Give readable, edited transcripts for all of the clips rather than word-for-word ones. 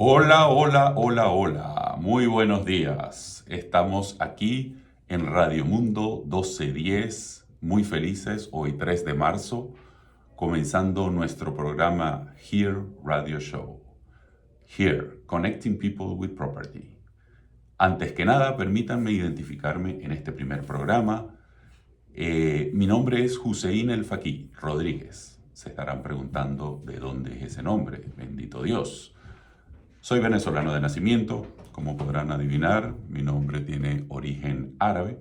Hola, hola, hola, hola. Muy buenos días. Estamos aquí en Radio Mundo 1210, muy felices, hoy 3 de marzo, comenzando nuestro programa Here Radio Show. Here, Connecting People with Property. Antes que nada, permítanme identificarme en este primer programa. Mi nombre es Hussein El Faqui Rodríguez. Se estarán preguntando de dónde es ese nombre. Bendito Dios. Soy venezolano de nacimiento, como podrán adivinar, mi nombre tiene origen árabe.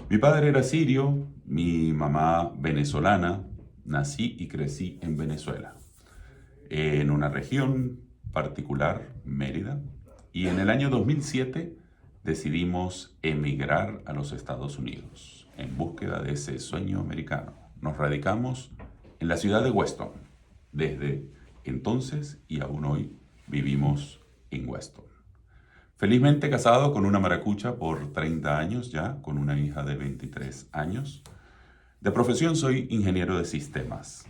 Mi padre era sirio, mi mamá venezolana, nací y crecí en Venezuela, en una región particular, Mérida, y en el año 2007 decidimos emigrar a los Estados Unidos en búsqueda de ese sueño americano. Nos radicamos en la ciudad de Weston. Desde entonces y aún hoy vivimos en Weston. Felizmente casado con una maracucha por 30 años ya, con una hija de 23 años. De profesión soy ingeniero de sistemas.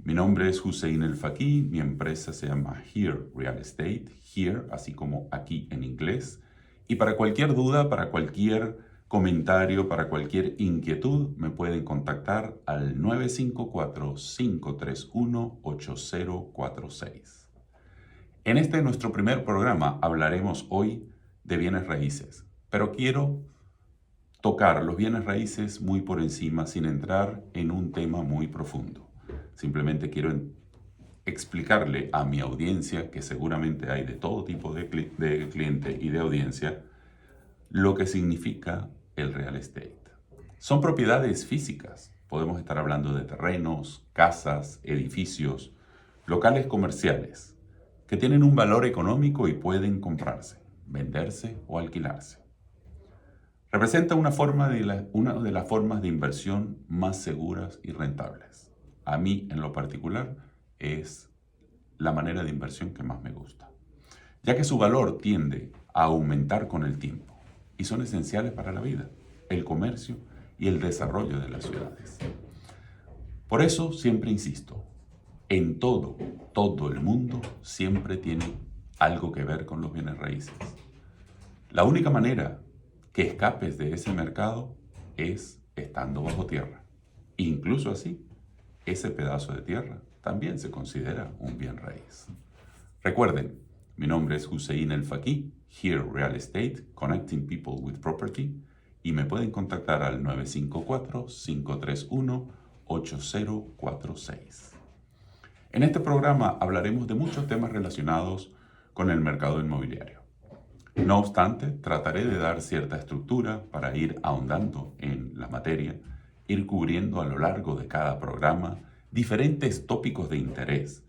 Mi nombre es Hussein El Faqui, mi empresa se llama Here Real Estate, Here, así como aquí en inglés. Y para cualquier duda, para cualquier comentario, para cualquier inquietud, me pueden contactar al 954-531-8046. En este nuestro primer programa hablaremos hoy de bienes raíces, pero quiero tocar los bienes raíces muy por encima sin entrar en un tema muy profundo. Simplemente quiero explicarle a mi audiencia, que seguramente hay de todo tipo de cliente y de audiencia, lo que significa el real estate. Son propiedades físicas. Podemos estar hablando de terrenos, casas, edificios, locales comerciales, que tienen un valor económico y pueden comprarse, venderse o alquilarse. Representa una de las formas de inversión más seguras y rentables. A mí, en lo particular, es la manera de inversión que más me gusta, ya que su valor tiende a aumentar con el tiempo y son esenciales para la vida, el comercio y el desarrollo de las ciudades. Por eso siempre insisto, en todo el mundo siempre tiene algo que ver con los bienes raíces. La única manera que escapes de ese mercado es estando bajo tierra. Incluso así, ese pedazo de tierra también se considera un bien raíz. Recuerden, mi nombre es Hussein El Faqui, Here Real Estate, Connecting People with Property, y me pueden contactar al 954-531-8046. En este programa hablaremos de muchos temas relacionados con el mercado inmobiliario. No obstante, trataré de dar cierta estructura para ir ahondando en la materia, ir cubriendo a lo largo de cada programa diferentes tópicos de interés.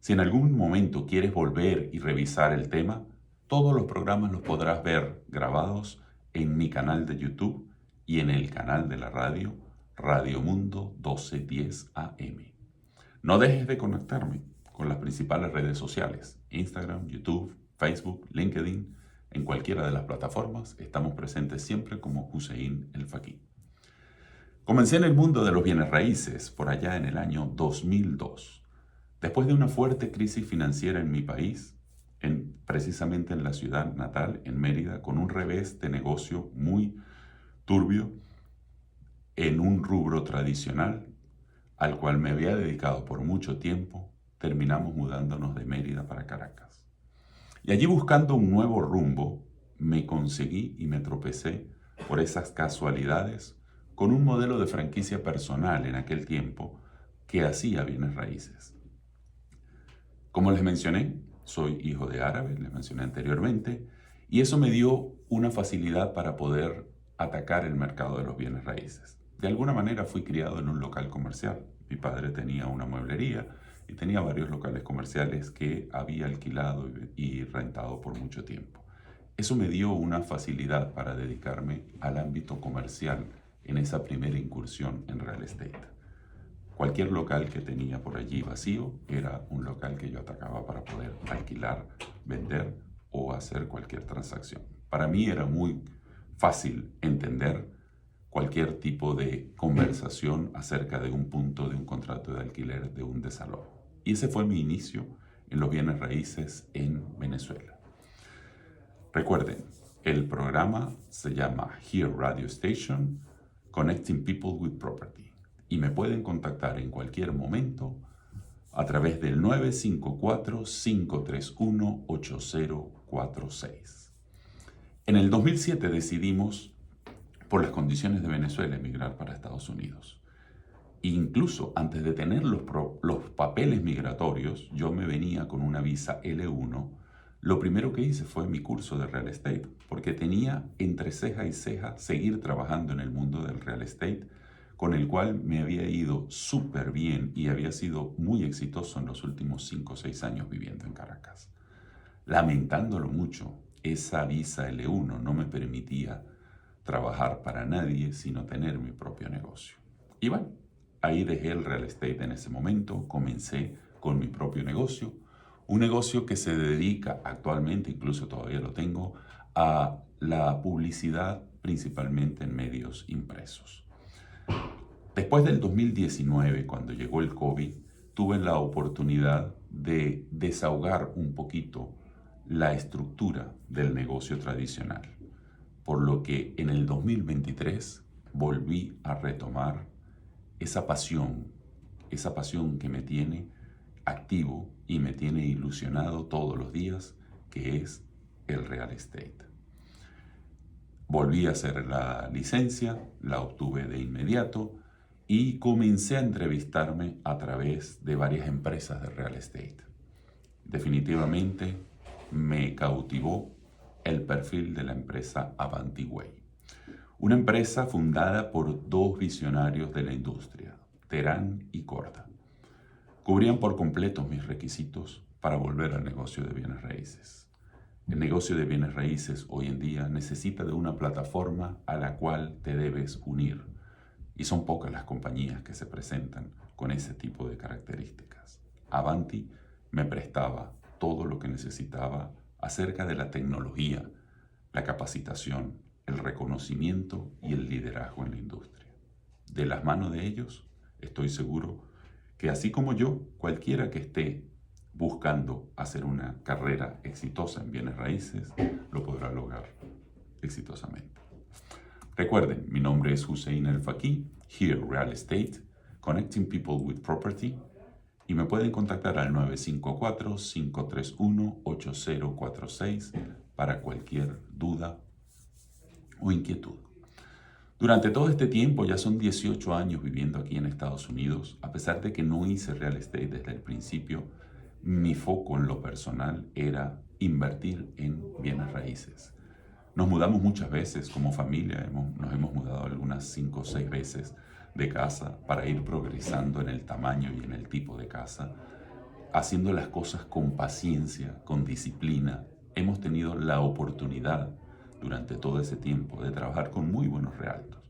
Si en algún momento quieres volver y revisar el tema, todos los programas los podrás ver grabados en mi canal de YouTube y en el canal de la radio, Radio Mundo 1210 AM. No dejes de conectarme con las principales redes sociales, Instagram, YouTube, Facebook, LinkedIn. En cualquiera de las plataformas estamos presentes siempre como Hussein El Faqui. Comencé en el mundo de los bienes raíces por allá en el año 2002. Después de una fuerte crisis financiera en mi país, precisamente en la ciudad natal, en Mérida, con un revés de negocio muy turbio en un rubro tradicional al cual me había dedicado por mucho tiempo, terminamos mudándonos de Mérida para Caracas. Y allí buscando un nuevo rumbo, me conseguí y me tropecé por esas casualidades con un modelo de franquicia personal en aquel tiempo que hacía bienes raíces. Como les mencioné, soy hijo de árabe, les mencioné anteriormente, y eso me dio una facilidad para poder atacar el mercado de los bienes raíces. De alguna manera fui criado en un local comercial. Mi padre tenía una mueblería y tenía varios locales comerciales que había alquilado y rentado por mucho tiempo. Eso me dio una facilidad para dedicarme al ámbito comercial en esa primera incursión en real estate. Cualquier local que tenía por allí vacío era un local que yo atacaba para poder alquilar, vender o hacer cualquier transacción. Para mí era muy fácil entender cualquier tipo de conversación acerca de un punto de un contrato de alquiler de un desalojo. Y ese fue mi inicio en los bienes raíces en Venezuela. Recuerden, el programa se llama Here Radio Station, Connecting People with Property, y me pueden contactar en cualquier momento a través del 954-531-8046. En el 2007 decidimos, por las condiciones de Venezuela, emigrar para Estados Unidos. Incluso antes de tener los papeles migratorios, yo me venía con una visa L1. Lo primero que hice fue mi curso de real estate, porque tenía entre ceja y ceja seguir trabajando en el mundo del real estate, con el cual me había ido súper bien y había sido muy exitoso en los últimos 5 o 6 años viviendo en Caracas. Lamentándolo mucho, esa visa L1 no me permitía trabajar para nadie, sino tener mi propio negocio. Y bueno, ahí dejé el real estate en ese momento, comencé con mi propio negocio, un negocio que se dedica actualmente, incluso todavía lo tengo, a la publicidad principalmente en medios impresos. Después del 2019, cuando llegó el COVID, tuve la oportunidad de desahogar un poquito la estructura del negocio tradicional, por lo que en el 2023 volví a retomar esa pasión que me tiene activo y me tiene ilusionado todos los días, que es el real estate. Volví a hacer la licencia, la obtuve de inmediato y comencé a entrevistarme a través de varias empresas de real estate. Definitivamente me cautivó el perfil de la empresa Avanti Way, una empresa fundada por 2 visionarios de la industria, Terán y Corda. Cubrían por completo mis requisitos para volver al negocio de bienes raíces. El negocio de bienes raíces hoy en día necesita de una plataforma a la cual te debes unir, y son pocas las compañías que se presentan con ese tipo de características. Avanti me prestaba todo lo que necesitaba acerca de la tecnología, la capacitación, el reconocimiento y el liderazgo en la industria. De las manos de ellos, estoy seguro que así como yo, cualquiera que esté buscando hacer una carrera exitosa en bienes raíces, lo podrá lograr exitosamente. Recuerden, mi nombre es Hussein El Faqih, Here Real Estate, Connecting People with Property, y me pueden contactar al 954-531-8046 para cualquier duda o inquietud. Durante todo este tiempo, ya son 18 años viviendo aquí en Estados Unidos, a pesar de que no hice real estate desde el principio, mi foco en lo personal era invertir en bienes raíces. Nos mudamos muchas veces como familia, nos hemos mudado algunas 5 o 6 veces de casa para ir progresando en el tamaño y en el tipo de casa, haciendo las cosas con paciencia, con disciplina. Hemos tenido la oportunidad durante todo ese tiempo de trabajar con muy buenos realtors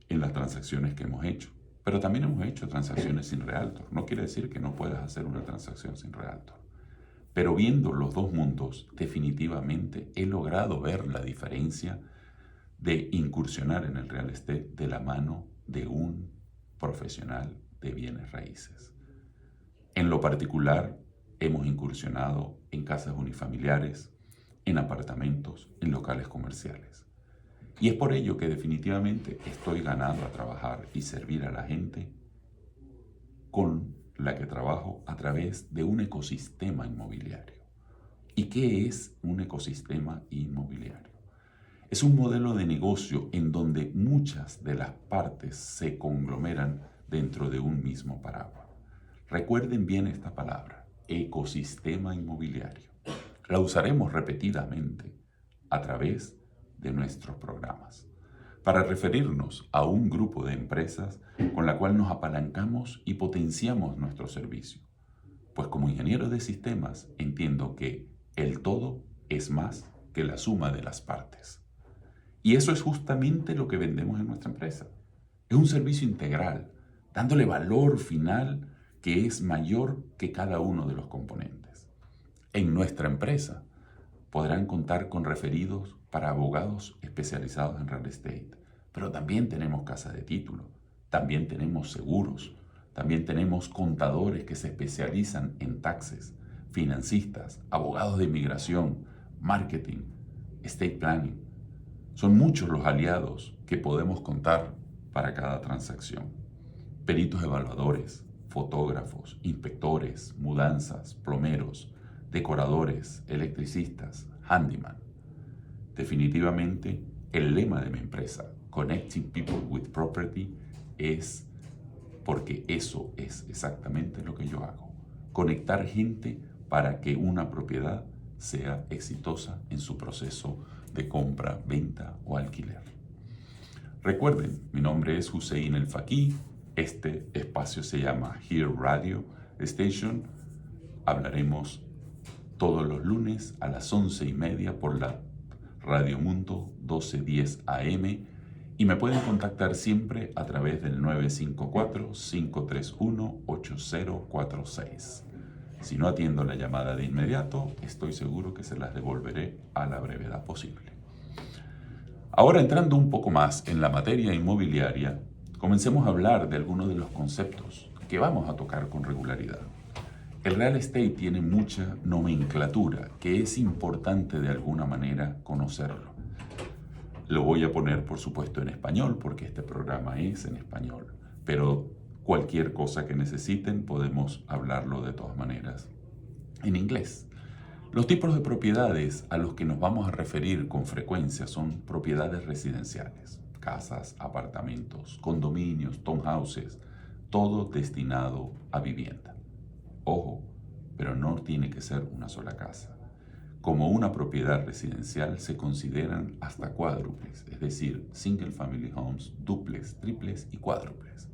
en las transacciones que hemos hecho. Pero también hemos hecho transacciones sin realtor. No quiere decir que no puedas hacer una transacción sin realtor. Pero viendo los dos mundos, definitivamente he logrado ver la diferencia de incursionar en el real estate de la mano de un profesional de bienes raíces. En lo particular, hemos incursionado en casas unifamiliares, en apartamentos, en locales comerciales. Y es por ello que definitivamente estoy ganado a trabajar y servir a la gente con la que trabajo a través de un ecosistema inmobiliario. ¿Y qué es un ecosistema inmobiliario? Es un modelo de negocio en donde muchas de las partes se conglomeran dentro de un mismo paraguas. Recuerden bien esta palabra, ecosistema inmobiliario. La usaremos repetidamente a través de nuestros programas para referirnos a un grupo de empresas con la cual nos apalancamos y potenciamos nuestro servicio. Pues como ingeniero de sistemas entiendo que el todo es más que la suma de las partes. Y eso es justamente lo que vendemos en nuestra empresa. Es un servicio integral, dándole valor final que es mayor que cada uno de los componentes. En nuestra empresa podrán contar con referidos para abogados especializados en real estate, pero también tenemos casa de título, también tenemos seguros, también tenemos contadores que se especializan en taxes, financistas, abogados de inmigración, marketing, estate planning. Son muchos los aliados que podemos contar para cada transacción. Peritos evaluadores, fotógrafos, inspectores, mudanzas, plomeros, decoradores, electricistas, handyman. Definitivamente, el lema de mi empresa, Connecting People with Property, es porque eso es exactamente lo que yo hago. Conectar gente para que una propiedad sea exitosa en su proceso de compra, venta o alquiler. Recuerden, mi nombre es Hussein El Faqih. Este espacio se llama Here Radio Station. Hablaremos todos los lunes a las 11:30 por la Radio Mundo 1210 AM y me pueden contactar siempre a través del 954-531-8046. Si no atiendo la llamada de inmediato, estoy seguro que se las devolveré a la brevedad posible. Ahora, entrando un poco más en la materia inmobiliaria, comencemos a hablar de algunos de los conceptos que vamos a tocar con regularidad. El real estate tiene mucha nomenclatura que es importante de alguna manera conocerlo. Lo voy a poner, por supuesto, en español porque este programa es en español, pero cualquier cosa que necesiten podemos hablarlo de todas maneras en inglés. Los tipos de propiedades a los que nos vamos a referir con frecuencia son propiedades residenciales, casas, apartamentos, condominios, townhouses, todo destinado a vivienda. Ojo, pero no tiene que ser una sola casa. Como una propiedad residencial se consideran hasta cuádruples, es decir, single family homes, duplex, triples y cuádruples.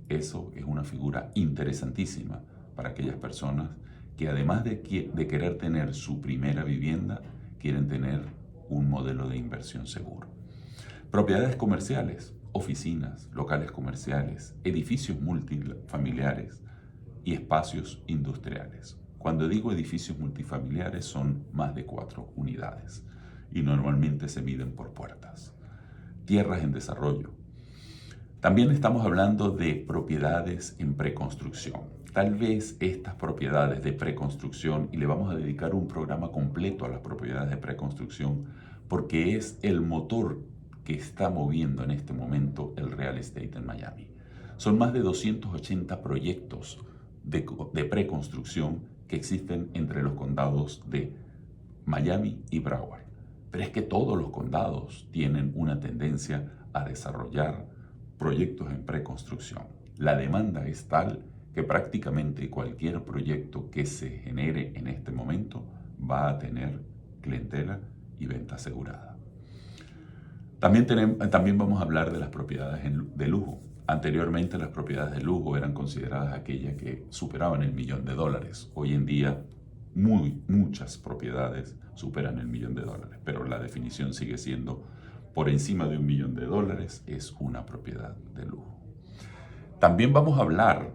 Eso es una figura interesantísima para aquellas personas que además de querer tener su primera vivienda, quieren tener un modelo de inversión seguro. Propiedades comerciales, oficinas, locales comerciales, edificios multifamiliares y espacios industriales. Cuando digo edificios multifamiliares son más de 4 unidades y normalmente se miden por puertas. Tierras en desarrollo. También estamos hablando de propiedades en preconstrucción. Tal vez estas propiedades de preconstrucción, y le vamos a dedicar un programa completo a las propiedades de preconstrucción, porque es el motor que está moviendo en este momento el real estate en Miami. Son más de 280 proyectos de preconstrucción que existen entre los condados de Miami y Broward. Pero es que todos los condados tienen una tendencia a desarrollar proyectos en preconstrucción. La demanda es tal que prácticamente cualquier proyecto que se genere en este momento va a tener clientela y venta asegurada. También vamos a hablar de las propiedades de lujo. Anteriormente las propiedades de lujo eran consideradas aquellas que superaban el $1.000.000. Hoy en día muchas propiedades superan el $1.000.000, pero la definición sigue siendo por encima de $1.000.000 es una propiedad de lujo. También vamos a hablar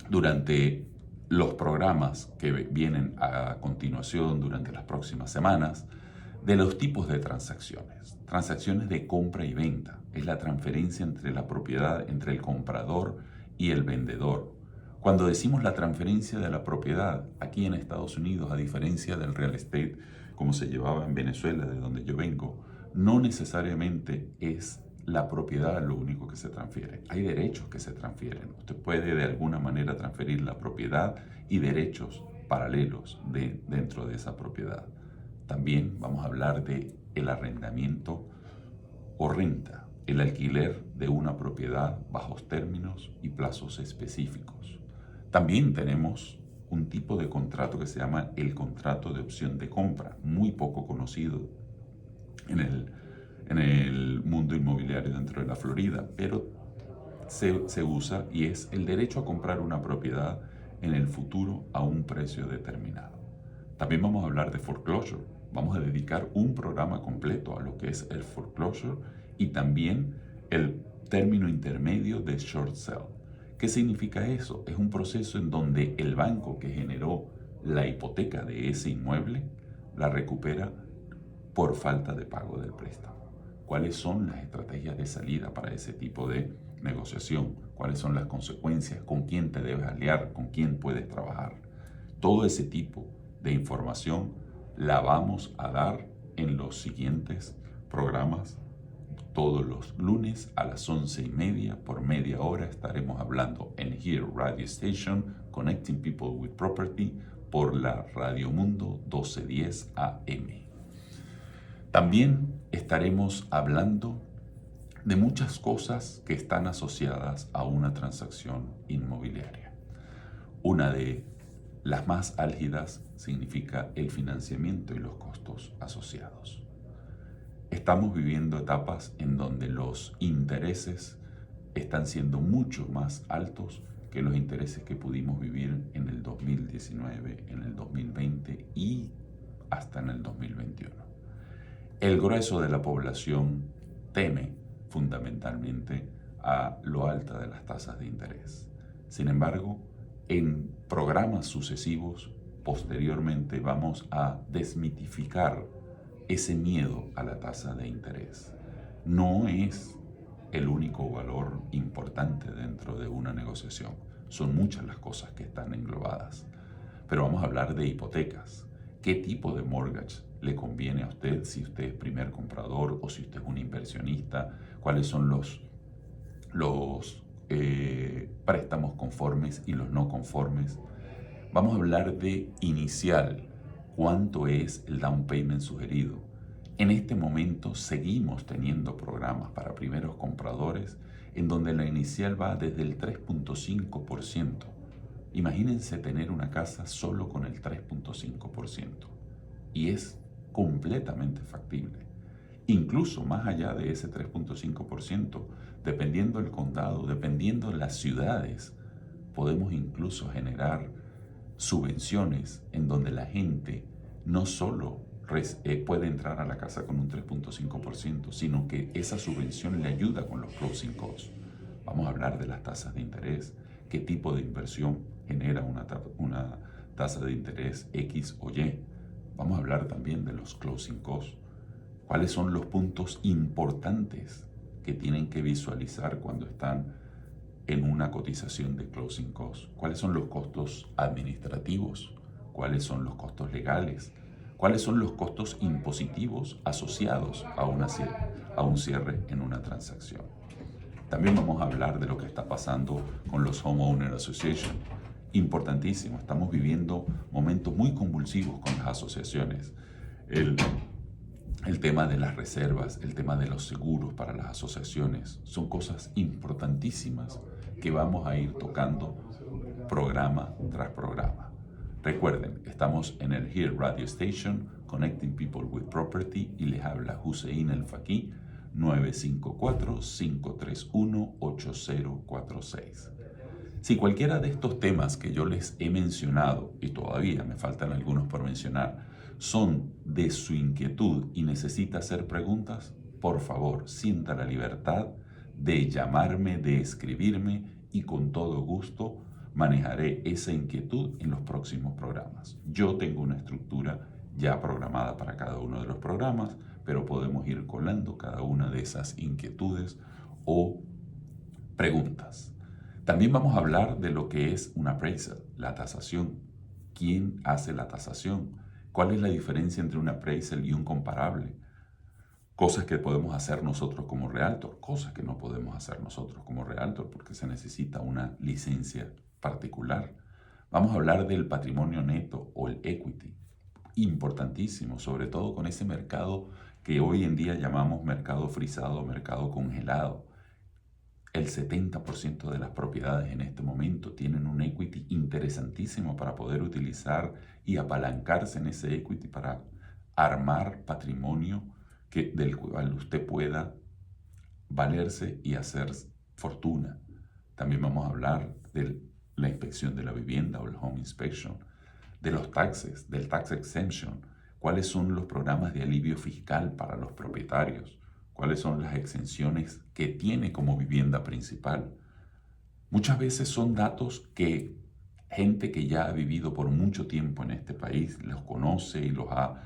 durante los programas que vienen a continuación durante las próximas semanas de los tipos de transacciones. Transacciones de compra y venta. Es la transferencia entre la propiedad, entre el comprador y el vendedor. Cuando decimos la transferencia de la propiedad, aquí en Estados Unidos, a diferencia del real estate, como se llevaba en Venezuela, de donde yo vengo, no necesariamente es la propiedad lo único que se transfiere. Hay derechos que se transfieren. Usted puede de alguna manera transferir la propiedad y derechos paralelos dentro de esa propiedad. También vamos a hablar de el arrendamiento o renta, el alquiler de una propiedad bajos términos y plazos específicos. También tenemos un tipo de contrato que se llama el contrato de opción de compra, muy poco conocido en el mundo inmobiliario dentro de la Florida, pero se usa y es el derecho a comprar una propiedad en el futuro a un precio determinado. También vamos a hablar de foreclosure. Vamos a dedicar un programa completo a lo que es el foreclosure y también el término intermedio de short sale. ¿Qué significa eso? Es un proceso en donde el banco que generó la hipoteca de ese inmueble la recupera por falta de pago del préstamo. ¿Cuáles son las estrategias de salida para ese tipo de negociación? ¿Cuáles son las consecuencias? ¿Con quién te debes aliar? ¿Con quién puedes trabajar? Todo ese tipo de información la vamos a dar en los siguientes programas. Todos los lunes a las 11:30 por media hora estaremos hablando en Here Radio Station, Connecting People with Property, por la Radio Mundo 1210 AM. También estaremos hablando de muchas cosas que están asociadas a una transacción inmobiliaria. Una de las más álgidas significa el financiamiento y los costos asociados. Estamos viviendo etapas en donde los intereses están siendo mucho más altos que los intereses que pudimos vivir en el 2019, en el 2020 y hasta en el 2021. El grueso de la población teme fundamentalmente a lo alta de las tasas de interés. Sin embargo, en programas sucesivos, posteriormente vamos a desmitificar ese miedo a la tasa de interés. No es el único valor importante dentro de una negociación. Son muchas las cosas que están englobadas. Pero vamos a hablar de hipotecas. ¿Qué tipo de mortgage le conviene a usted si usted es primer comprador o si usted es un inversionista? ¿Cuáles son los préstamos conformes y los no conformes? Vamos a hablar de inicial. ¿Cuánto es el down payment sugerido? En este momento seguimos teniendo programas para primeros compradores en donde la inicial va desde el 3.5%. Imagínense tener una casa solo con el 3.5% y es completamente factible. Incluso más allá de ese 3.5%, dependiendo del condado, dependiendo de las ciudades, podemos incluso generar subvenciones en donde la gente no solo puede entrar a la casa con un 3.5%, sino que esa subvención le ayuda con los closing costs. Vamos a hablar de las tasas de interés, qué tipo de inversión genera una tasa de interés X o Y. Vamos a hablar también de los closing costs. ¿Cuáles son los puntos importantes que tienen que visualizar cuando están en una cotización de closing costs? ¿Cuáles son los costos administrativos? ¿Cuáles son los costos legales? ¿Cuáles son los costos impositivos asociados a un cierre en una transacción? También vamos a hablar de lo que está pasando con los Homeowner Association. Importantísimo, estamos viviendo momentos muy convulsivos con las asociaciones. El tema de las reservas, el tema de los seguros para las asociaciones, son cosas importantísimas que vamos a ir tocando programa tras programa. Recuerden, estamos en el Here Radio Station, Connecting People with Property, y les habla Hussein El Faqih, 954-531-8046. Si cualquiera de estos temas que yo les he mencionado, y todavía me faltan algunos por mencionar, son de su inquietud y necesita hacer preguntas, por favor, sienta la libertad de llamarme, de escribirme, y con todo gusto manejaré esa inquietud en los próximos programas. Yo tengo una estructura ya programada para cada uno de los programas, pero podemos ir colando cada una de esas inquietudes o preguntas. También vamos a hablar de lo que es un appraisal, la tasación. ¿Quién hace la tasación? ¿Cuál es la diferencia entre un appraisal y un comparable? Cosas que podemos hacer nosotros como realtor, cosas que no podemos hacer nosotros como realtor porque se necesita una licencia particular. Vamos a hablar del patrimonio neto o el equity, importantísimo, sobre todo con ese mercado que hoy en día llamamos mercado frisado, mercado congelado. El 70% de las propiedades en este momento tienen un equity interesantísimo para poder utilizar y apalancarse en ese equity para armar patrimonio del cual usted pueda valerse y hacer fortuna. También vamos a hablar de la inspección de la vivienda o el home inspection, de los taxes, del tax exemption, cuáles son los programas de alivio fiscal para los propietarios, cuáles son las exenciones que tiene como vivienda principal. Muchas veces son datos que gente que ya ha vivido por mucho tiempo en este país los conoce y los ha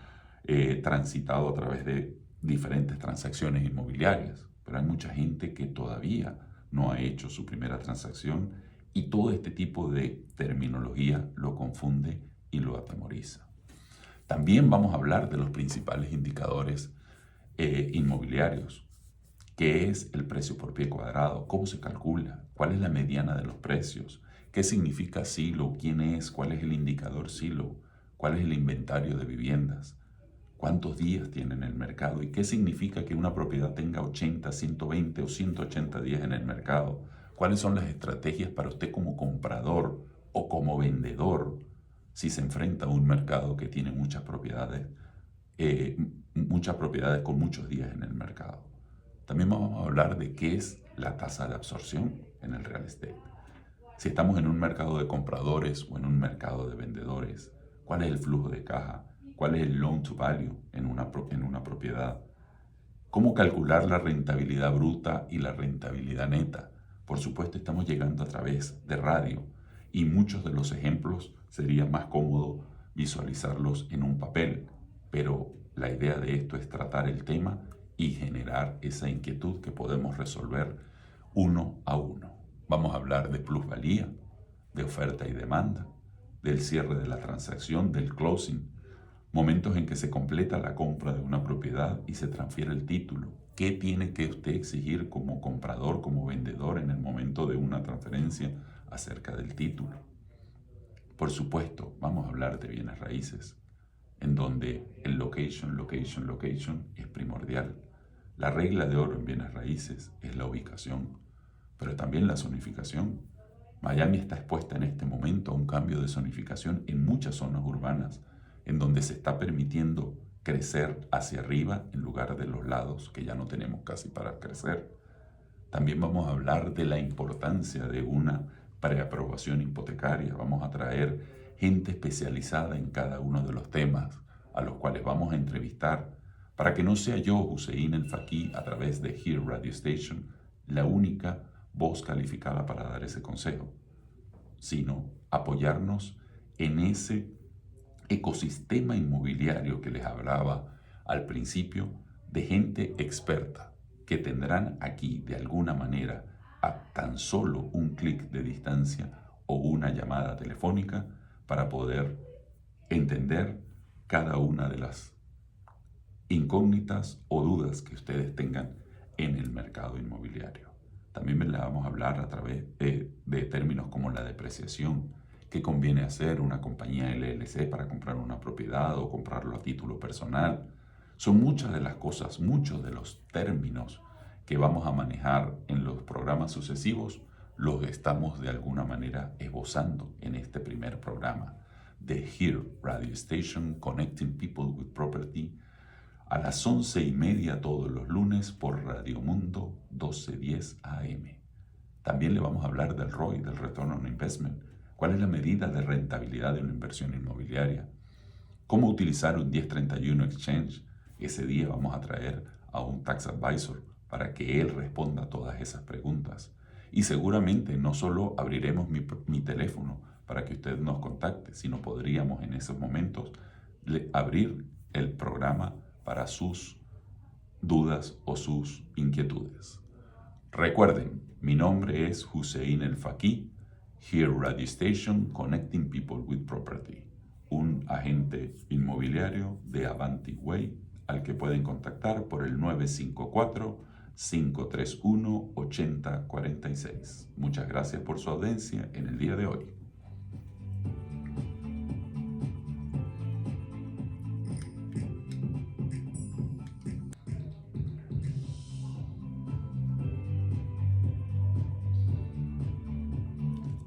transitado a través de diferentes transacciones inmobiliarias, pero hay mucha gente que todavía no ha hecho su primera transacción y todo este tipo de terminología lo confunde y lo atemoriza. También vamos a hablar de los principales indicadores inmobiliarios. ¿Qué es el precio por pie cuadrado? ¿Cómo se calcula? ¿Cuál es la mediana de los precios? ¿Qué significa Zillow? ¿Quién es? ¿Cuál es el indicador Zillow? ¿Cuál es el inventario de viviendas? ¿Cuántos días tiene en el mercado? ¿Y qué significa que una propiedad tenga 80, 120 o 180 días en el mercado? ¿Cuáles son las estrategias para usted como comprador o como vendedor si se enfrenta a un mercado que tiene muchas propiedades con muchos días en el mercado? También vamos a hablar de qué es la tasa de absorción en el real estate. Si estamos en un mercado de compradores o en un mercado de vendedores, ¿cuál es el flujo de caja? ¿Cuál es el loan to value en una propiedad? ¿Cómo calcular la rentabilidad bruta y la rentabilidad neta? Por supuesto, estamos llegando a través de radio y muchos de los ejemplos sería más cómodo visualizarlos en un papel, pero la idea de esto es tratar el tema y generar esa inquietud que podemos resolver uno a uno. Vamos a hablar de plusvalía, de oferta y demanda, del cierre de la transacción, del closing, momentos en que se completa la compra de una propiedad y se transfiere el título. ¿Qué tiene que usted exigir como comprador, como vendedor en el momento de una transferencia acerca del título? Por supuesto, vamos a hablar de bienes raíces, en donde el location es primordial. La regla de oro en bienes raíces es la ubicación, pero también la zonificación. Miami está expuesta en este momento a un cambio de zonificación en muchas zonas urbanas, en donde se está permitiendo crecer hacia arriba en lugar de los lados, que ya no tenemos casi para crecer. También vamos a hablar de la importancia de una preaprobación hipotecaria. Vamos a traer gente especializada en cada uno de los temas a los cuales vamos a entrevistar, para que no sea yo, Hussein El Faqih, a través de Here Radio Station, la única voz calificada para dar ese consejo, sino apoyarnos en ese ecosistema inmobiliario que les hablaba al principio, de gente experta que tendrán aquí de alguna manera a tan solo un clic de distancia o una llamada telefónica para poder entender cada una de las incógnitas o dudas que ustedes tengan en el mercado inmobiliario. También les vamos a hablar a través de términos como la depreciación, qué conviene hacer una compañía LLC para comprar una propiedad o comprarlo a título personal. Son muchas de las cosas, muchos de los términos que vamos a manejar en los programas sucesivos, los estamos de alguna manera esbozando en este primer programa de Here Radio Station, Connecting People with Property, a las 11:30 todos los lunes por Radio Mundo 1210 AM. También le vamos a hablar del ROI, del Return on Investment. ¿Cuál es la medida de rentabilidad de una inversión inmobiliaria? ¿Cómo utilizar un 1031 Exchange? Ese día vamos a traer a un tax advisor para que él responda a todas esas preguntas. Y seguramente no solo abriremos mi teléfono para que usted nos contacte, sino podríamos en esos momentos abrir el programa para sus dudas o sus inquietudes. Recuerden, mi nombre es Hussein El Faqih, Here Radio Station, Connecting People with Property, un agente inmobiliario de Avanti Way al que pueden contactar por el 954-531-8046. Muchas gracias por su audiencia en el día de hoy.